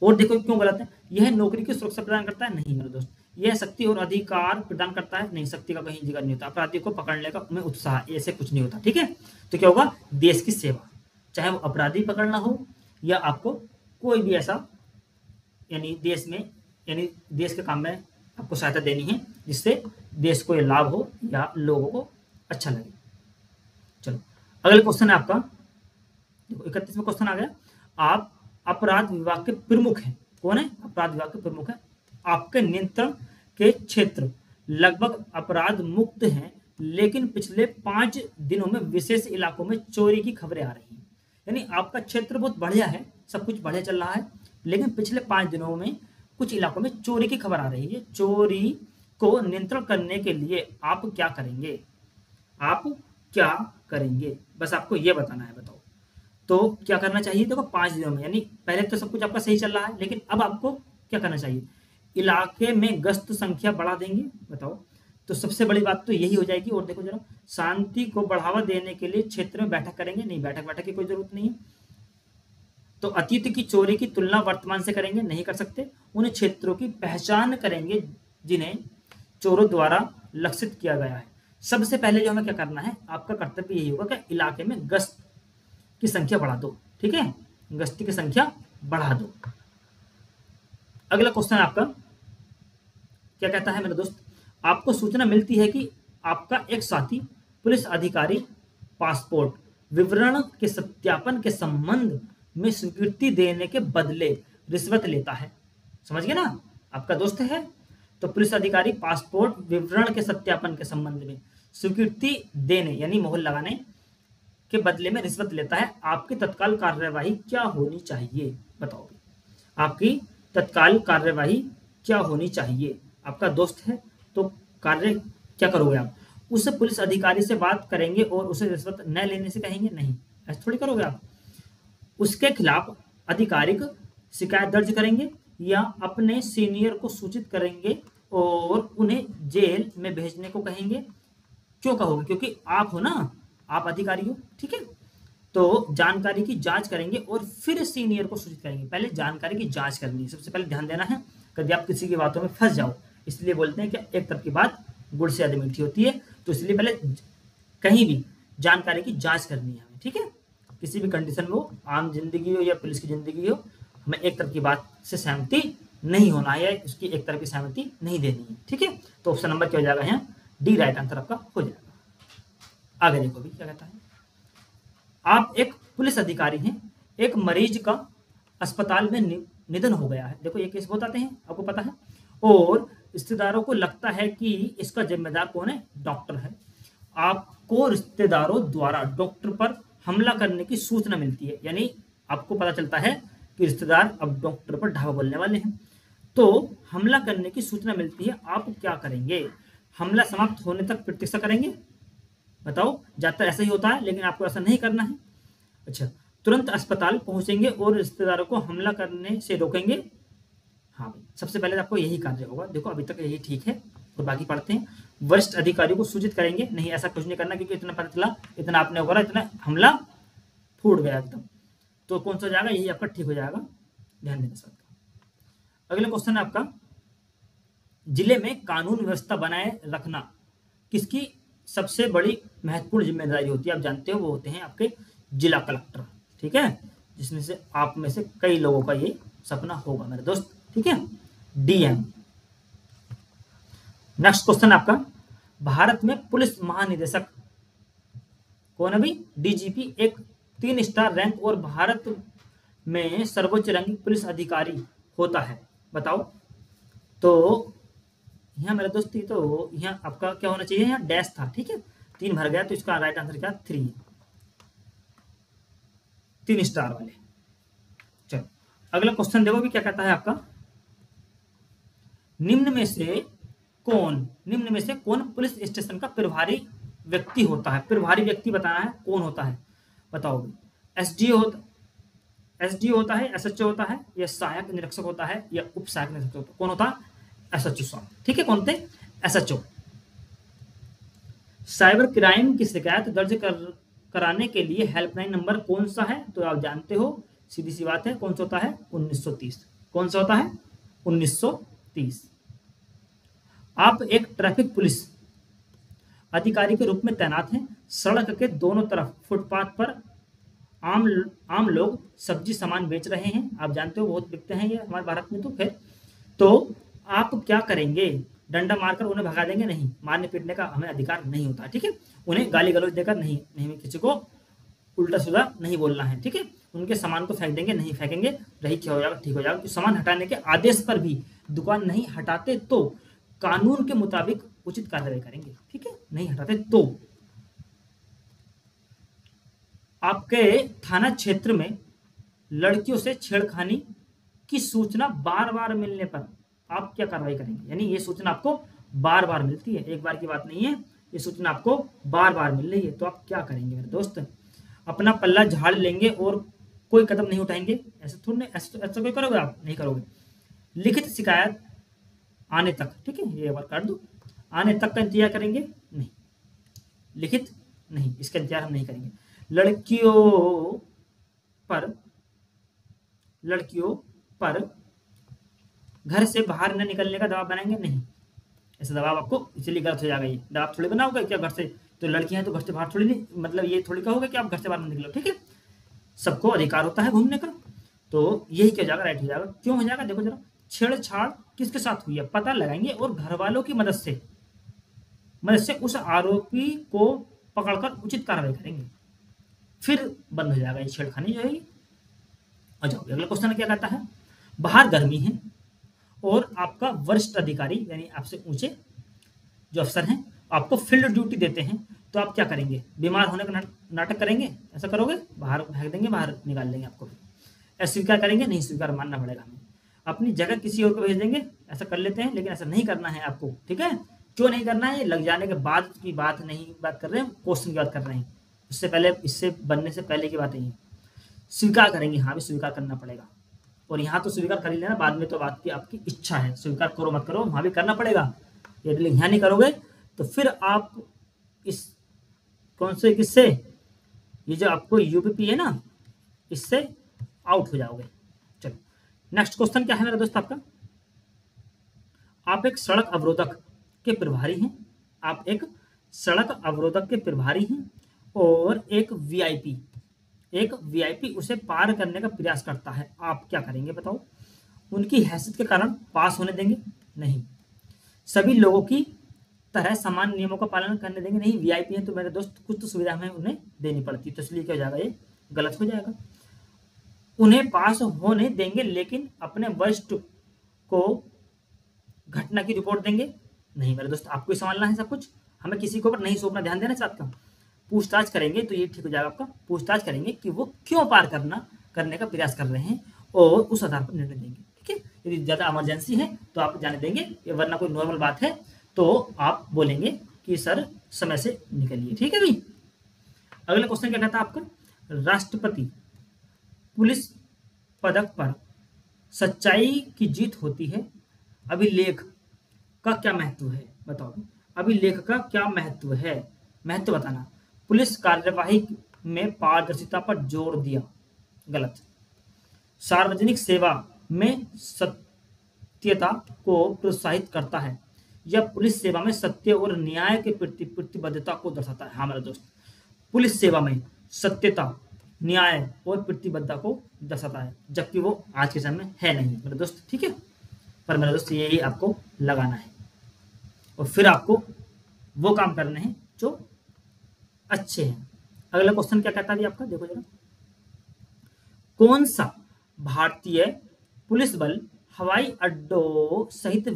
A: और देखो क्यों गलत है, यह नौकरी की सुरक्षा प्रदान करता है, नहीं मेरे दोस्त। यह शक्ति और अधिकार प्रदान करता है, नहीं, शक्ति का कहीं जिक्र नहीं होता। अपराधी को पकड़ने का में उत्साह, ऐसे कुछ नहीं होता, ठीक है। तो क्या होगा? देश की सेवा, चाहे वो अपराधी पकड़ना हो या आपको कोई भी ऐसा, यानी देश में, यानी देश के काम में आपको सहायता देनी है, जिससे देश को लाभ हो या लोगों को अच्छा लगे। चलो अगला क्वेश्चन है आपका, देखो 31वां क्वेश्चन आ गया। आप अपराध विभाग के प्रमुख हैं। कौन है? अपराध विभाग के प्रमुख है। आपके नियंत्रण के क्षेत्र लगभग अपराध मुक्त हैं, लेकिन पिछले 5 दिनों में विशेष इलाकों में चोरी की खबरें आ रही हैं। यानी आपका क्षेत्र बहुत बढ़िया है, सब कुछ बढ़िया चल रहा है, लेकिन पिछले 5 दिनों में कुछ इलाकों में चोरी की खबर आ रही है। चोरी को नियंत्रण करने के लिए आप क्या करेंगे? आप क्या करेंगे? बस आपको यह बताना है, बताओ। तो क्या करना चाहिए? देखो 5 दिनों में, यानी पहले तो सब कुछ आपका सही चल रहा है, लेकिन अब आपको क्या करना चाहिए? इलाके में गश्त संख्या बढ़ा देंगे, बताओ। तो सबसे बड़ी बात तो यही हो जाएगी। और देखो जरा, शांति को बढ़ावा देने के लिए क्षेत्र में बैठक करेंगे, नहीं, बैठक की कोई जरूरत नहीं है। तो अतीत की चोरी की तुलना वर्तमान से करेंगे, नहीं कर सकते। उन क्षेत्रों की पहचान करेंगे जिन्हें चोरों द्वारा लक्षित किया गया है। सबसे पहले जो हमें क्या करना है, आपका कर्तव्य यही होगा कि इलाके में गश्त की संख्या बढ़ा दो, ठीक है, गश्ती की संख्या बढ़ा दो। अगला क्वेश्चन आपका क्या कहता है मेरे दोस्त, आपको सूचना मिलती है कि आपका एक साथी पुलिस अधिकारी पासपोर्ट विवरण के सत्यापन के संबंध में स्वीकृति देने के बदले रिश्वत लेता है। समझ गए ना? आपका दोस्त है, तो पुलिस अधिकारी पासपोर्ट विवरण के सत्यापन के संबंध में स्वीकृति देने, यानी मोहर लगाने के बदले में रिश्वत लेता है। आपकी तत्काल कार्यवाही क्या होनी चाहिए? बताओ, आपकी तत्काल कार्यवाही क्या होनी चाहिए? आपका दोस्त है तो कार्य क्या करोगे आप? उस पुलिस अधिकारी से बात करेंगे और उसे रिश्वत न लेने से कहेंगे? नहीं, ऐसा थोड़ी करोगे आप। उसके खिलाफ आधिकारिक शिकायत दर्ज करेंगे या अपने सीनियर को सूचित करेंगे और उन्हें जेल में भेजने को कहेंगे। क्यों कहोगे? क्योंकि आप हो ना, आप अधिकारी हो, ठीक है। तो जानकारी की जांच करेंगे और फिर सीनियर को सूचित करेंगे। पहले जानकारी की जांच करनी है, सबसे पहले ध्यान देना है। कभी आप किसी की बातों में फंस जाओ, इसलिए बोलते हैं कि एक तरफ की बात गुड़ से ज्यादा मीठी होती है। तो इसलिए पहले कहीं भी जानकारी की जांच करनी है हमें, ठीक है। किसी भी कंडीशन में हो, आम जिंदगी हो या पुलिस की जिंदगी हो, हमें एक तरफ की बात से सहमति नहीं होना है, या उसकी एक तरफ की सहमति नहीं देनी है, ठीक है। तो ऑप्शन नंबर क्या हो जाएगा यहाँ? डी राइट आंसर आपका हो जाएगा। आगे देखो भी क्या कहता है। आप एक पुलिस अधिकारी हैं, एक मरीज का अस्पताल में निधन हो गया है। देखो ये केस बहुत आते हैं, आपको पता है। और रिश्तेदारों को लगता है कि इसका जिम्मेदार कौन है? डॉक्टर है। आपको रिश्तेदारों द्वारा डॉक्टर पर हमला करने की सूचना मिलती है, यानी आपको पता चलता है कि रिश्तेदार अब डॉक्टर पर ढाबा बोलने वाले हैं। तो हमला करने की सूचना मिलती है, आप क्या करेंगे? हमला समाप्त होने तक प्रतीक्षा करेंगे? बताओ, ज्यादातर ऐसा ही होता है, लेकिन आपको ऐसा नहीं करना है। अच्छा, तुरंत अस्पताल पहुंचेंगे और रिश्तेदारों को हमला करने से रोकेंगे? हाँ भाई, सबसे पहले आपको यही कार्य होगा। देखो अभी तक यही ठीक है, और बाकी पढ़ते हैं। वरिष्ठ अधिकारियों को सूचित करेंगे? नहीं, ऐसा कुछ नहीं करना, क्योंकि इतना पता चला, इतना आपने करा, इतना हमला फूट गया एकदम। तो कौन सा हो जाएगा? यही आपका ठीक हो जाएगा, ध्यान देने से। अगला क्वेश्चन है आपका, जिले में कानून व्यवस्था बनाए रखना किसकी सबसे बड़ी महत्वपूर्ण जिम्मेदारी होती है, आप जानते हो, वो होते हैं आपके जिला कलेक्टर, ठीक है, जिसमें से आप में से कई लोगों का ये सपना होगा मेरे दोस्त, ठीक है, डीएम। नेक्स्ट क्वेश्चन आपका, भारत में पुलिस महानिदेशक कौन है भाई? डीजीपी एक 3 स्टार रैंक और भारत में सर्वोच्च रैंकिंग पुलिस अधिकारी होता है, बताओ। तो यहाँ मेरे दोस्त, तो यहाँ आपका क्या होना चाहिए, यहाँ डैश था, ठीक है, 3 भर गया, तो इसका राइट आंसर क्या? 3, 3 स्टार वाले। चलो अगला क्वेश्चन देखो भी क्या कहता है आपका, निम्न में से कौन पुलिस स्टेशन का प्रभारी व्यक्ति होता है? प्रभारी व्यक्ति बताना है, कौन होता है, बताओ भी। एसडीओ होता है, एसएचओ होता है, या सहायक निरीक्षक होता है, या उप सहायक निरीक्षक होता है? कौन होता है? एसएचओ साहब, ठीक है, कौन थे? एसएचओ। साइबर क्राइम की शिकायत दर्ज कराने के लिए हेल्पलाइन नंबर कौन सा है? तो आप जानते हो, सीधी सी बात है, कौन सा होता है? 1930। कौन सा होता है? 1930। आप एक ट्रैफिक पुलिस अधिकारी के रूप में तैनात हैं। सड़क के दोनों तरफ फुटपाथ पर आम लोग सब्जी सामान बेच रहे हैं, आप जानते हो, बहुत बिकते हैं ये हमारे भारत में। तो फिर तो आप क्या करेंगे? डंडा मारकर उन्हें भगा देंगे? नहीं, मारने पीटने का हमें अधिकार नहीं होता, ठीक है। उन्हें गाली गलौज देकर नहीं, किसी को उल्टा सीधा नहीं बोलना है, ठीक है। उनके सामान को फेंक देंगे? नहीं फेंकेंगे, रही क्या हो जाएगा, ठीक हो जाएगा। तो सामान हटाने के आदेश पर भी दुकान नहीं हटाते तो कानून के मुताबिक उचित कार्रवाई करेंगे, ठीक है, नहीं हटाते तो। आपके थाना क्षेत्र में लड़कियों से छेड़खानी की सूचना बार बार मिलने पर आप क्या कार्रवाई करेंगे? यानी ये सूचना आपको बार बार मिलती है, एक बार की बात नहीं है, ये सूचना आपको बार बार मिल रही है, तो आप क्या करेंगे मेरे दोस्त? अपना पल्ला झाड़ लेंगे और कोई कदम नहीं उठाएंगे? ऐसा थोड़ी नहीं, ऐसा कोई करोगे? आप नहीं करोगे। लिखित शिकायत आने तक, ठीक है, ये बार काट दो, आने तक का इंतजार करेंगे? नहीं, लिखित नहीं, इसका इंतजार हम नहीं करेंगे। लड़कियों पर घर से बाहर न निकलने का दबाव बनाएंगे? नहीं, ऐसा दबाव आपको इसलिए गलत हो जाएगा, ये दबाव थोड़ी बनाओगे क्या घर से, तो लड़कियां तो घर से बाहर थोड़ी नहीं, मतलब ये थोड़ी कहोगे कि आप घर से बाहर न निकलो, ठीक है, सबको अधिकार होता है घूमने का। तो यही क्या हो जाएगा? राइट हो जाएगा। क्यों हो जाएगा? देखो जरा, छेड़छाड़ किसके साथ हुई है पता लगाएंगे और घर वालों की मदद से उस आरोपी को पकड़कर उचित कार्रवाई करेंगे, फिर बंद हो जाएगा ये छेड़खानी जो है। अच्छा, अगला क्वेश्चन क्या कहता है, बाहर गर्मी है और आपका वरिष्ठ अधिकारी यानी आपसे ऊंचे जो अफसर हैं आपको फील्ड ड्यूटी देते हैं, तो आप क्या करेंगे? बीमार होने का नाटक करेंगे? ऐसा करोगे? बाहर फेंक देंगे, बाहर निकाल देंगे आपको? अस्वीकार करेंगे? नहीं, स्वीकार मानना पड़ेगा हमें। अपनी जगह किसी और को भेज देंगे? ऐसा कर लेते हैं, लेकिन ऐसा नहीं करना है आपको, ठीक है। क्यों नहीं करना है? लग जाने के बाद की बात नहीं बात कर रहे हैं, क्वेश्चन की बात कर रहे हैं, उससे पहले, इससे बनने से पहले की बात है। स्वीकार करेंगे? हाँ भी स्वीकार करना पड़ेगा, और यहाँ तो स्वीकार कर ही लेना, बाद में तो बात की आपकी इच्छा है, स्वीकार करो मत करो, वहाँ भी करना पड़ेगा। यदि यहाँ नहीं करोगे तो फिर आप इस कौन से किससे, ये जो आपको यूपीपी है ना, इससे आउट हो जाओगे। चलो नेक्स्ट क्वेश्चन क्या है मेरा दोस्त आपका, आप एक सड़क अवरोधक के प्रभारी हैं, आप एक सड़क अवरोधक के प्रभारी हैं और एक वीआईपी उसे पार करने का प्रयास करता है, आप क्या करेंगे बताओ? उनकी हैसियत के कारण पास होने देंगे? नहीं। सभी लोगों की तरह समान नियमों का पालन करने देंगे? नहीं, वीआईपी है तो मेरे दोस्त कुछ तो सुविधा हमें उन्हें देनी पड़ती है, तो इसलिए क्या हो जाएगा? ये गलत हो जाएगा। उन्हें पास होने देंगे लेकिन अपने वरिष्ठ को घटना की रिपोर्ट देंगे? नहीं मेरे दोस्त, आपको ही संभालना है सब कुछ, हमें किसी के ऊपर नहीं सौंपना, ध्यान देना इस बात का। पूछताछ करेंगे तो ये ठीक हो जाएगा आपका, पूछताछ करेंगे कि वो क्यों पार करने का प्रयास कर रहे हैं और उस आधार पर निर्णय देंगे, ठीक है। यदि ज्यादा इमरजेंसी है तो आप जाने देंगे, वरना कोई नॉर्मल बात है तो आप बोलेंगे कि सर समय से निकलिए, ठीक है भाई। अगला क्वेश्चन क्या कहता है आपका, राष्ट्रपति पुलिस पदक पर सच्चाई की जीत होती है, अभिलेख का क्या महत्व है बताओ? अभिलेख का क्या महत्व है, महत्व बताना। पुलिस कार्यवाही में पारदर्शिता पर जोर दिया, गलत। सार्वजनिक सेवा में सत्यता को प्रोत्साहित करता है, या पुलिस सेवा में सत्य और न्याय के प्रति प्रतिबद्धता को दर्शाता है। हाँ मेरा दोस्त, पुलिस सेवा में सत्यता, न्याय और प्रतिबद्धता को दर्शाता है, जबकि वो आज के समय में है नहीं मेरे दोस्त, ठीक है। पर मेरे दोस्त यही आपको लगाना है और फिर आपको वो काम करने हैं जो अच्छे हैं। अगला क्वेश्चन क्या कहता है आपका, देखो जरा, कौन सा भारतीय पुलिस बल हवाई अड्डों सहित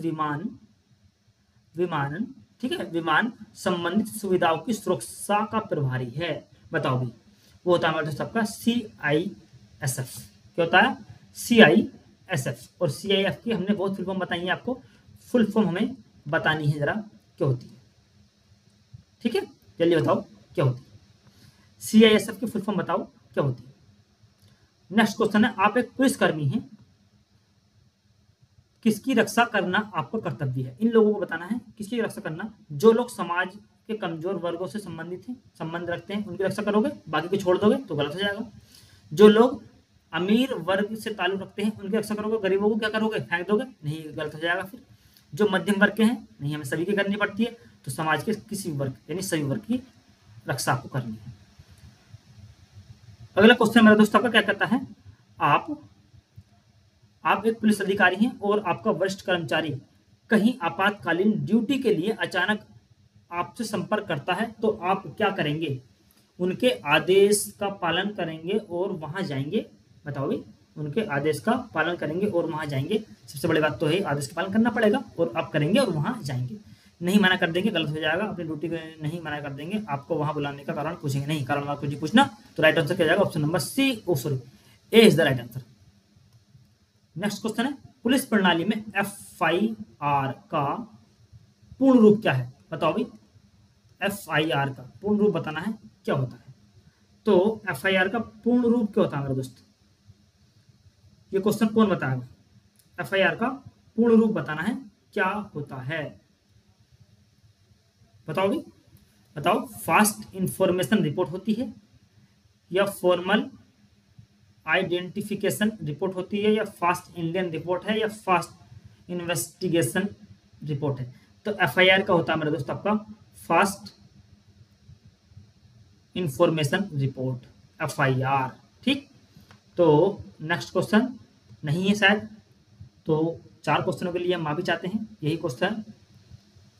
A: विमानन ठीक है, विमान संबंधित सुविधाओं की सुरक्षा का प्रभारी है? बताओ भी। वो होता है हमारे दोस्त आपका CISF। क्या होता है? CISF। और CIF की हमने बहुत फुल फॉर्म बताई है आपको, फुल फॉर्म हमें बतानी है जरा क्या होती है, ठीक है। जल्दी बताओ क्या होती है, CISF की फुल फॉर्म बताओ क्या होती है। नेक्स्ट क्वेश्चन है, आप एक पुलिसकर्मी हैं, किसकी रक्षा करना आपका कर्तव्य है? इन लोगों को बताना है किसकी रक्षा करना, जो लोग समाज के कमजोर वर्गों से संबंधित हैं, संबंध रखते हैं, उनकी रक्षा करोगे, बाकी को छोड़ दोगे तो गलत हो जाएगा। जो लोग अमीर वर्ग से ताल्लुक रखते हैं उनकी रक्षा करोगे, गरीबों को क्या करोगे, फेंक दोगे, नहीं, गलत हो जाएगा। फिर जो मध्यम वर्ग के हैं, नहीं, हमें सभी की करनी पड़ती है, तो समाज के किसी वर्ग यानी सभी वर्ग की रक्षा आपको करनी है। अगला क्वेश्चन मेरा दोस्त आपका क्या कहता है, आप एक पुलिस अधिकारी हैं और आपका वरिष्ठ कर्मचारी कहीं आपातकालीन ड्यूटी के लिए अचानक आपसे संपर्क करता है, तो आप क्या करेंगे? उनके आदेश का पालन करेंगे और वहां जाएंगे? बताओ भाई, उनके आदेश का पालन करेंगे और वहां जाएंगे। सबसे बड़ी बात तो है आदेश का पालन करना पड़ेगा, और आप करेंगे और वहां जाएंगे। नहीं मना कर देंगे, गलत हो जाएगा। अपनी ड्यूटी को नहीं मना कर देंगे, आपको वहां बुलाने का कारण पूछेंगे, नहीं, कारण आपको जी पूछना, तो राइट आंसर क्या जाएगा? Option number A is the right answer. Next question है, पुलिस प्रणाली में FIR का पूर्ण रूप क्या है? बताओ भाई, FIR का पूर्ण रूप बताना है क्या होता है। तो FIR का पूर्ण रूप क्या होता है मेरे दोस्त, ये क्वेश्चन कौन बताएगा? FIR का पूर्ण रूप बताना है क्या होता है, बताओ भाई, बताओ। फास्ट इंफॉर्मेशन रिपोर्ट होती है, या फॉर्मल आइडेंटिफिकेशन रिपोर्ट होती है, या फास्ट इंडियन रिपोर्ट है, या फास्ट इन्वेस्टिगेशन रिपोर्ट है? तो FIR का होता है मेरे दोस्त आपका फास्ट इंफॉर्मेशन रिपोर्ट, FIR, ठीक। तो नेक्स्ट क्वेश्चन नहीं है शायद, तो 4 क्वेश्चनों के लिए हम माफी चाहते हैं, यही क्वेश्चन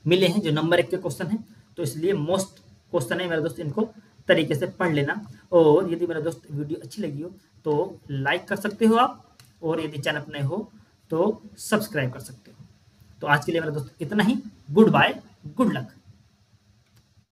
A: मिले हैं जो नंबर 1 के क्वेश्चन हैं, तो इसलिए मोस्ट क्वेश्चन है मेरे दोस्त, इनको तरीके से पढ़ लेना। और यदि मेरे दोस्त वीडियो अच्छी लगी हो तो लाइक कर सकते हो आप, और यदि चैनल पर नए हो तो सब्सक्राइब कर सकते हो। तो आज के लिए मेरे दोस्त इतना ही, गुड बाय, गुड लक।